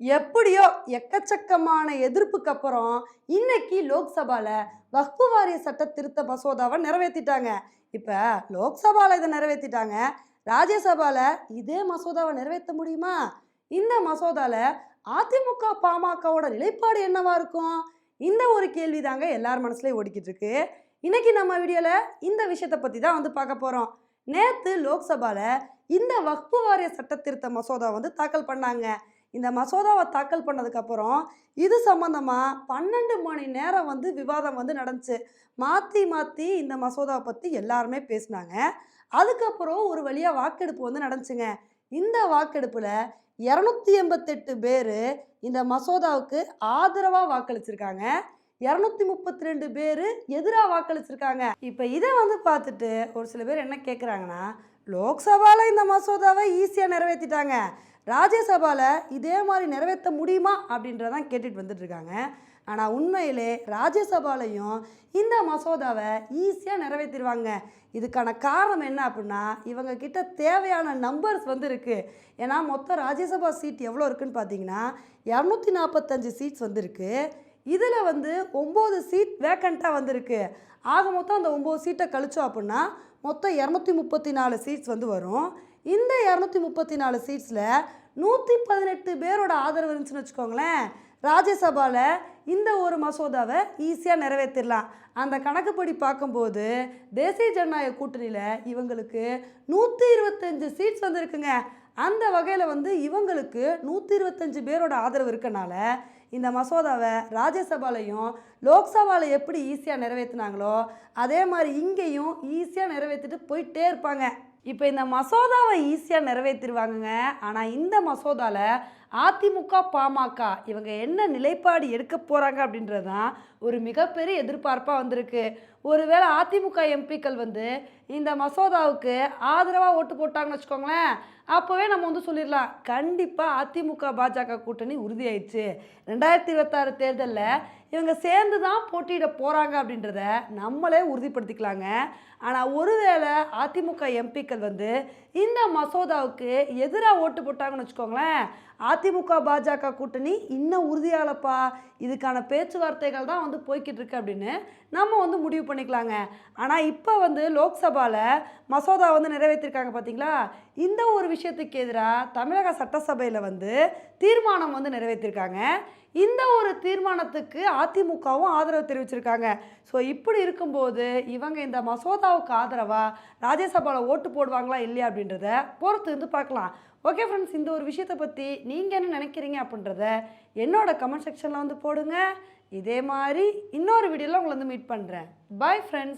எப்படியோ எக்கச்சக்கமான எதிர்ப்புக்கு அப்புறம் இன்னைக்கு லோக்சபால வக்ஃபு வாரிய சட்ட திருத்த மசோதாவை நிறைவேற்றிட்டாங்க. இப்ப லோக்சபால இதை நிறைவேற்றிட்டாங்க. ராஜ்யசபால இதே மசோதாவை நிறைவேற்ற முடியுமா? இந்த மசோதால அதிமுக பாமகவோட நிலைப்பாடு என்னவா இருக்கும்? இந்த ஒரு கேள்வி தாங்க எல்லார் மனசுலயும் ஓடிக்கிட்டு இருக்கு. இன்னைக்கு நம்ம வீடியோல இந்த விஷயத்தை பத்தி தான் பார்க்க போறோம். நேத்து லோக்சபால இந்த வக்ஃபு வாரிய சட்ட திருத்த மசோதா தாக்கல் பண்ணாங்க. இந்த மசோதாவை தாக்கல் பண்ணதுக்கப்புறம் இது சம்மந்தமாக 12 மணி நேரம் விவாதம் நடந்துச்சு. மாற்றி மாற்றி இந்த மசோதாவை பற்றி எல்லாருமே பேசினாங்க. அதுக்கப்புறம் ஒரு வழியாக வாக்கெடுப்பு நடந்துச்சுங்க. இந்த வாக்கெடுப்பில் 288 பேர் இந்த மசோதாவுக்கு ஆதரவாக வாக்களிச்சிருக்காங்க. 232 பேர் எதிராக வாக்களிச்சிருக்காங்க. இப்போ இதை பார்த்துட்டு ஒரு சில பேர் என்ன கேட்குறாங்கன்னா, லோக்சபாவில் இந்த மசோதாவை ஈஸியாக நிறைவேற்றிட்டாங்க, ராஜ்யசபாவில் இதே மாதிரி நிறைவேற்ற முடியுமா அப்படின்றதான் கேட்டுட்டு வந்துட்டுருக்காங்க. ஆனால் உண்மையிலே ராஜ்யசபாலையும் இந்த மசோதாவை ஈஸியாக நிறைவேற்றிடுவாங்க. இதுக்கான காரணம் என்ன அப்படின்னா, இவங்க கிட்ட தேவையான நம்பர்ஸ் இருக்குது. ஏன்னா மொத்தம் ராஜ்யசபா சீட் எவ்வளோ இருக்குதுன்னு பார்த்தீங்கன்னா 245 சீட்ஸ் இருக்குது. இதில் 9 சீட் வேக்கண்ட்டாக வந்திருக்கு. ஆக மொத்தம் அந்த 9 சீட்டை கழிச்சோம் அப்படின்னா மொத்தம் 234 சீட்ஸ் வரும். இந்த 234 சீட்ஸில் 118 பேரோட ஆதரவு இருந்துச்சுன்னு வச்சுக்கோங்களேன், ராஜ்யசபாவில் இந்த ஒரு மசோதாவை ஈஸியாக நிறைவேற்றிடலாம். அந்த கணக்குப்படி பார்க்கும்போது தேசிய ஜனநாயக கூட்டணியில் இவங்களுக்கு 125 சீட்ஸ் இருக்குங்க. அந்த வகையில் இவங்களுக்கு 125 பேரோட ஆதரவு இருக்கனால இந்த மசோதாவை ராஜ்யசபாலையும் லோக்சபாவில் எப்படி ஈஸியாக நிறைவேற்றினாங்களோ அதே மாதிரி இங்கேயும் ஈஸியாக நிறைவேற்றிட்டு போயிட்டே இருப்பாங்க. இப்போ இந்த மசோதாவை ஈஸியாக நிறைவேற்றிடுவாங்கங்க. ஆனால் இந்த மசோதாவில் அதிமுக பாமக இவங்க என்ன நிலைப்பாடு எடுக்க போகிறாங்க அப்படின்றது தான் ஒரு மிகப்பெரிய எதிர்பார்ப்பாக வந்திருக்கு. ஒருவேளை அதிமுக எம்பிக்கள் இந்த மசோதாவுக்கு ஆதரவாக ஓட்டு போட்டாங்கன்னு வச்சுக்கோங்களேன், அப்போவே நம்ம சொல்லிடலாம், கண்டிப்பாக அதிமுக பாஜக கூட்டணி உறுதியாயிடுச்சு, 2026 தேர்தலில் இவங்க சேர்ந்து தான் போட்டியிட போகிறாங்க அப்படின்றத நம்மளே உறுதிப்படுத்திக்கலாங்க. ஆனால் ஒருவேளை அதிமுக எம்பிக்கள் இந்த மசோதாவுக்கு எதிராக ஓட்டு போட்டாங்கன்னு வச்சுக்கோங்களேன், அதிமுக பாஜக கூட்டணி இன்னும் உறுதியாகலப்பா, இதுக்கான பேச்சுவார்த்தைகள் தான் போய்கிட்டு இருக்கு அப்படின்னு நம்ம முடிவு பண்ணிக்கலாங்க. ஆனால் இப்போ லோக்சபாவில் மசோதா நிறைவேற்றிருக்காங்க பார்த்தீங்களா, இந்த ஒரு விஷயத்துக்கு எதிராக தமிழக சட்டசபையில் தீர்மானம் நிறைவேற்றிருக்காங்க. இந்த ஒரு தீர்மானத்துக்கு அதிமுகவும் ஆதரவு தெரிவிச்சிருக்காங்க. ஸோ இப்படி இருக்கும்போது இவங்க இந்த மசோதாவுக்கு ஆதரவாக ராஜ்யசபாவில் ஓட்டு போடுவாங்களா இல்லையா அப்படின்றத பொறுத்து பார்க்கலாம். ஓகே ஃப்ரெண்ட்ஸ், இந்த ஒரு விஷயத்தை பற்றி நீங்கள் என்ன நினைக்கிறீங்க அப்படின்றத என்னோட கமெண்ட் செக்ஷனில் போடுங்க. இதே மாதிரி இன்னொரு வீடியோவில் உங்களை மீட் பண்ணுறேன். Bye friends.